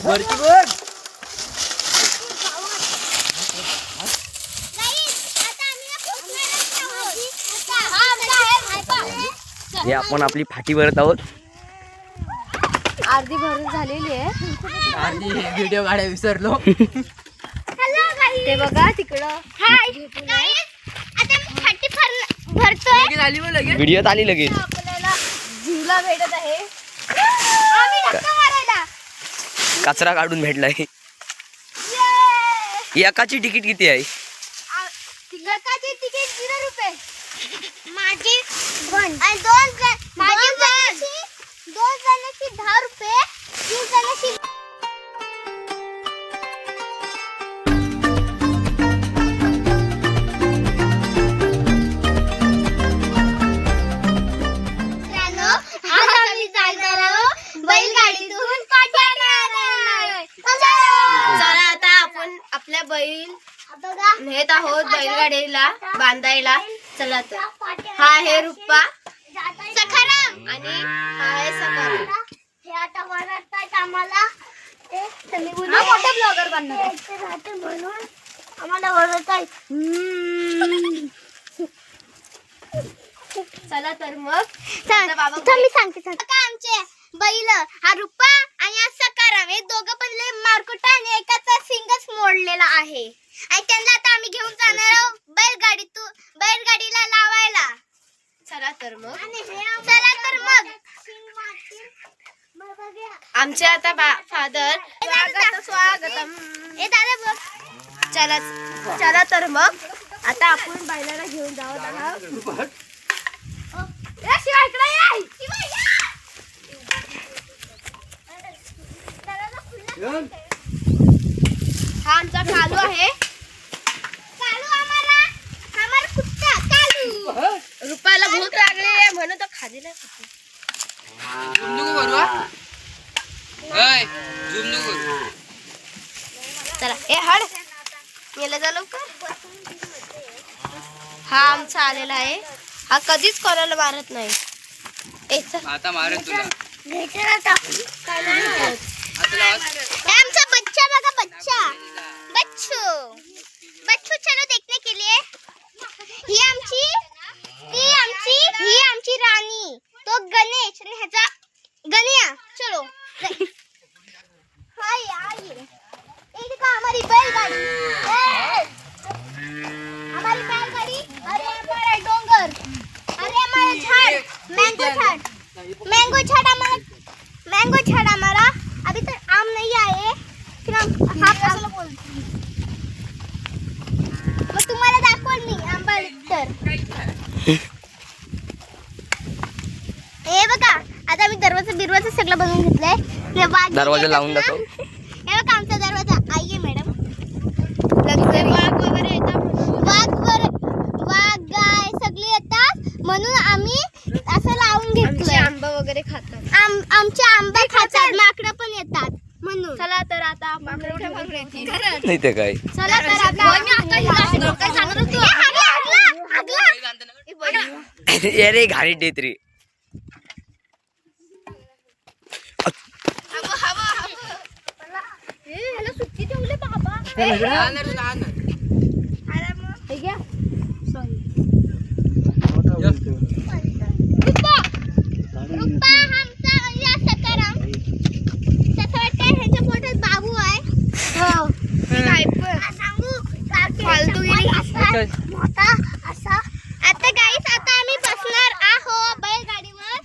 वरती बघ. हे आपण आपली फाटी भरत आहोत. अर्धी भरून झालेली आहे. अर्धी व्हिडिओ काढायला विसरलो. ते बघा तिकडं. व्हिडिओत आली लगेच. आपल्याला जीवला भेटत आहे. कचरा काढून भेटलाय. एकाची तिकीट किती आहे? एकाची तिकीट 0 रुपये. माझी दोन जणांची 10 रुपये. 3 जणांची बैलगाडीतून चला आता आपण आपल्या बैल नेत आहोत बैलगाडीला बांधायला. चला तर हा आहे रुप्पा सखाराम आणि हा आहे सखाराम. हे आता बनवतात आम्हाला. मोठा ब्लॉगर बनणार म्हणून आम्हाला बनवतात. चला तर मग मी सांगते आमचे बैल हा रुपा आणि हा सकाराम हे दोघं पण लय मारकुटा आणि एकाचा सिंगच मोडलेला आहे. आणि त्यांना आता आम्ही घेऊन जाणार आहोत बैलगाडीला लावायला. चला तर मग आमचे आता फादर स्वागतम. चला तर मग आता आपण बैलाला घेऊन जाऊ. हा आमचा कालू आहे. रुपाला भूक लागली म्हणून तो खाली नाही. चला ए हड गेला जा लवकर. हा आमचा आलेला आहे. हा कधीच कोणाला मारत नाही. आता मारेन तुला. आमचा बच्चा बघा बच्चू चलो देखने के लिए. ही आमची राणी. तो गणेश आणि ह्याचा गणिया. चलो हमारी बैलगाड़ी. अरे हमारा डोंगर. अरे हमारा झाड़ मैंगो झाड़ हमारा. अभी तक आम नहीं आए. फिर हम मग तुम्हाला दाखवल मी आंबा तर. हे बघा आता मी दरवाजा सगळं बनवून घेतलंय. दरवाजा लावून दाखव. हे बघा आमचा दरवाजा. आइए मॅडम. वाघ वगैरे येतात. वाघ गाय सगळी येतात म्हणून आम्ही असं लावून घेतलंय. आंबा वगैरे खातात. आमचे आंबा खातात. माकडं पण येतात म्हणून. चला तर आता नाही ते काय. चला तर अरे घाणी टेत्री. सुट्टी ठेवले बाबा. बाबू आहे. आता गाईस आता आम्ही बसणार आहो बैलगाडीवर.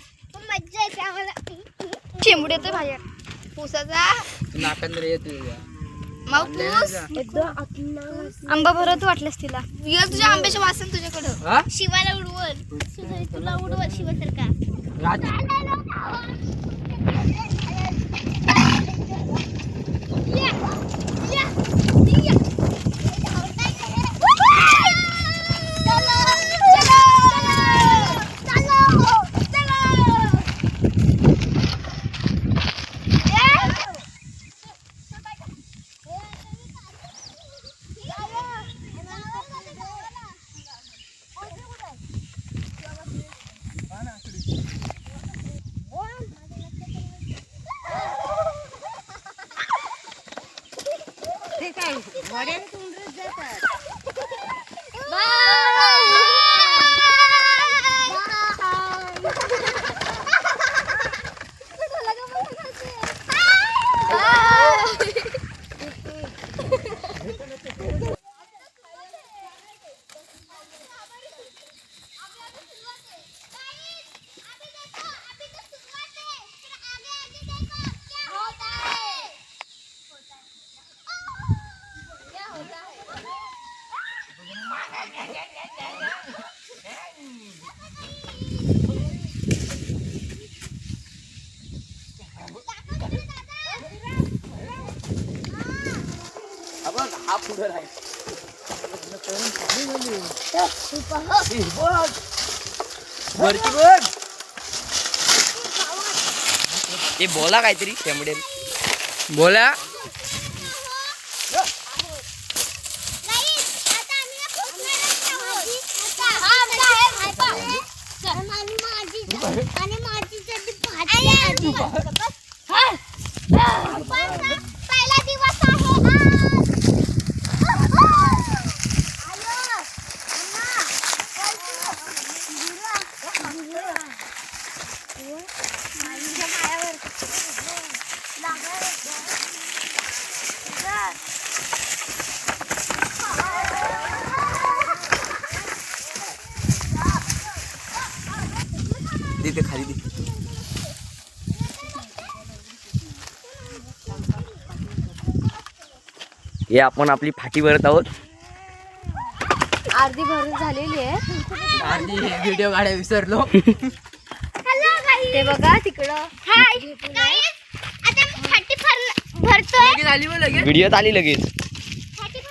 मज्जा येते आम्हाला. शेंबूड येतोय बाहेर. पुसाचा आंबा भरत वाटलंस तिला. तुझ्या आंब्याचे वासन तुझ्याकडं. शिवाला उडवल. तुला उडवल शिवासारखा. हा पुढे राहील वरती बघ ते बोला काहीतरी शेंबडेल बोला पहिला दिवस आहे तिथे खाली दे हे आपण आपली फाटी भरत आहोत अर्धी भरून झालेली आहे अर्धी व्हिडिओ काढायला विसरलो ते बघा तिकडं भरतोय व्हिडिओत आली लगेच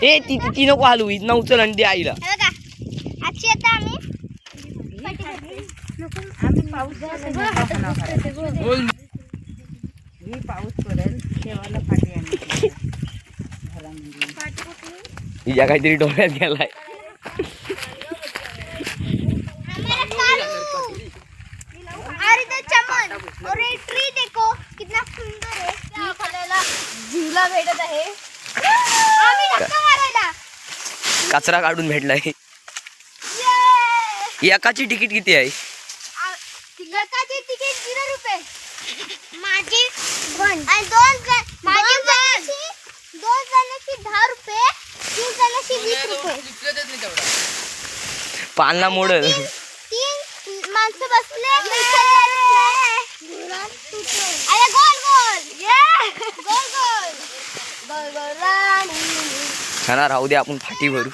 ए ती नको हलू इथं उचल आणि दे आईला आजची आता आम्ही पाऊस पडेल तेव्हा फाटी आणली हिच्या काहीतरी डोळ्यात गेलाय और ये ट्री देखो कितना सुंदर है आपल्याला झुला भेटत आहे आम्ही धक्का मारायला कचरा काढून भेटलाय एकाची तिकीट किती आहे एकाची तिकीट 0 रुपये माझी आणि दोन जणांची 10 रुपये 3 जणांची 20 रुपये पालना मोडल 3 माणसं बसले अरे गोल गोल गोल गोल गोल गोल राणी खाना राहू दे आपण फाटी भरू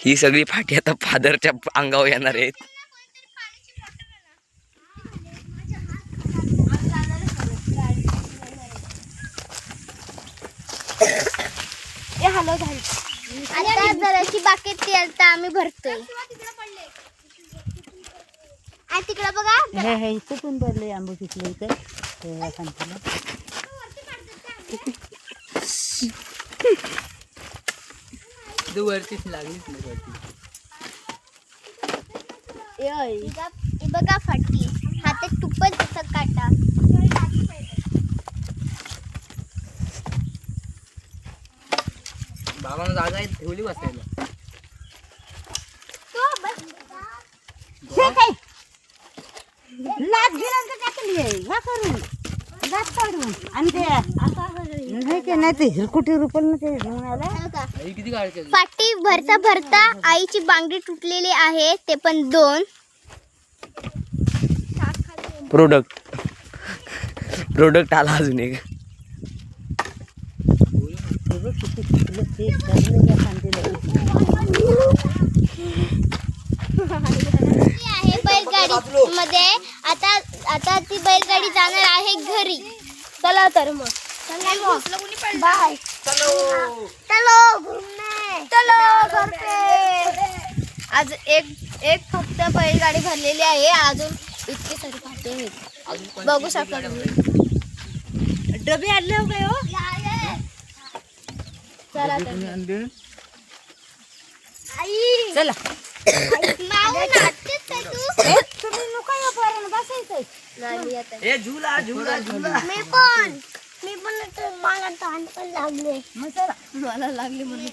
ही सगळी फाटी आता फादरच्या अंगावर येणार आहेत हॅलो झाली आता जराशी बाकी तेल तर आम्ही भरतोय आणि तिकडे बघा हे इथे पण भरले आंबो पिकले इथे वरतीच लागलीच बघा फाटी हातात तुपच तसं काटा बाबांना जागा आहे ठेवली बसायला लाच गेलं तर टाकली आहे वा करून लाच काढून आणि ते नाही ते नाही ते हिरकुटी रुपल ना ते घेऊन आला किती काढायचे फाटी भरता भरता आईची बांगडी तुटलेली आहे ते पण 2 प्रोडक्ट आला अजून एक आहे बैलगाडी मध्ये आता ती बैलगाडी जाणार आहे घरी चला तर मग बाय चलो घूमने चलो घर पे आज एक फक्त बैलगाडी भरलेली आहे अजून इतकी सारी फाटी आहेत बघू शकता तुम्ही डबे आणले हो काय हो चला तर चला तुम्ही नको या पोरांना बसायचंय. ए झुला झुला झुला मी पण मला तहान पण लागले. मग चला. मला लागली म्हणून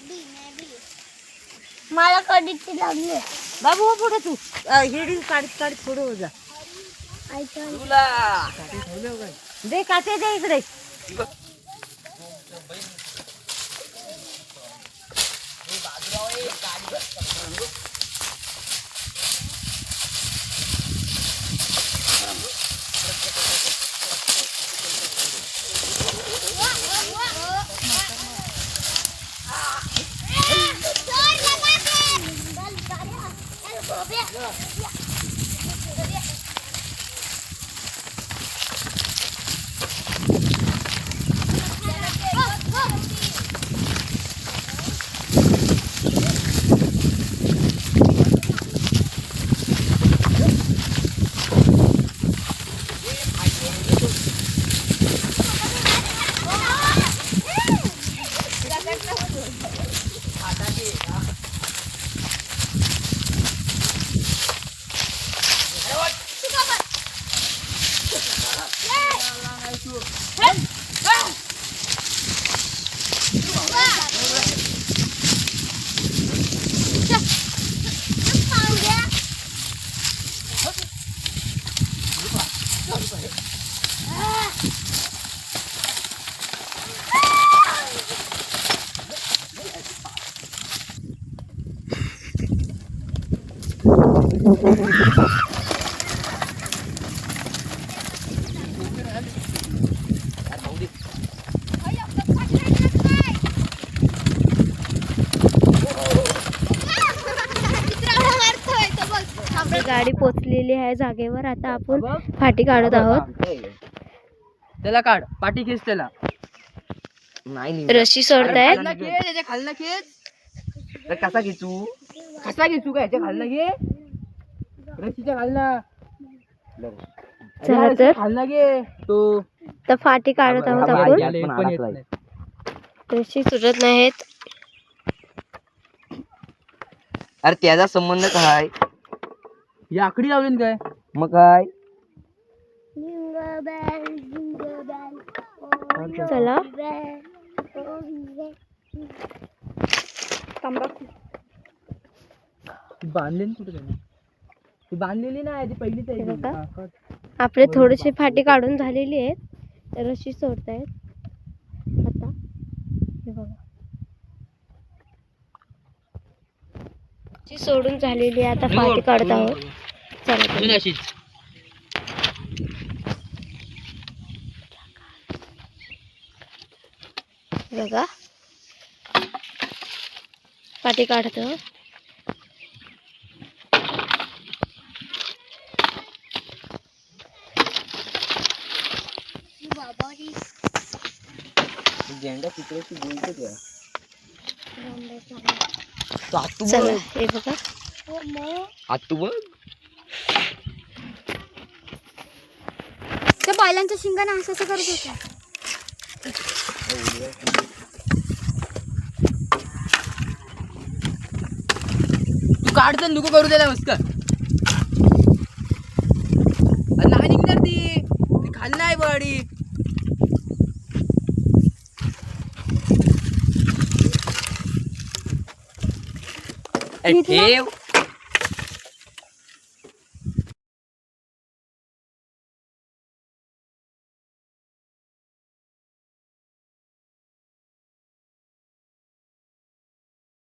मला कधीची लागली. बाबू हो पुढे तू हिडी काढत काढत पुढे हो जा. झुला दे काटे दे इकडे. गाडी पोचलेली आहे जागेवर. आता आपण फाटी काढत आहोत. त्याला काढ, पाठी खेच त्याला. नाही रशी सोडतायत. त्याच्या खालना खेच. तर कसा घेचू कसा घेचू काय? खालना घे, रशीच्या खालना. चला तर खालना घे तो. तर फाटी काढत आहोत आपण. रशी सुटत नाहीत. अरे त्याचा संबंध काय? ही आकडी लावली काय? मग काय चला बांधलेली कुठे त्याने? ती बांधलेली नाही, ती पहिलीच आहे. हे बघा. आपले थोडेसे फाटी काढून झालेली आहेत. रशी सोडतायत आता. हे बघा, रशी सोडून झालेली आहे. आता फाटी काढत आहोत. चला तर. अशीच बघा, फाटी काढत आहोत. झेंडा तिकडे बोलतो त्या. चला हे बघा. आतू बघ. त्या बैलांच्या शिंगाने असं करत होता. तू काढतं नको करू त्याला मस्त. नाही निघणार ती खाल्ला आहे बडी. ठेव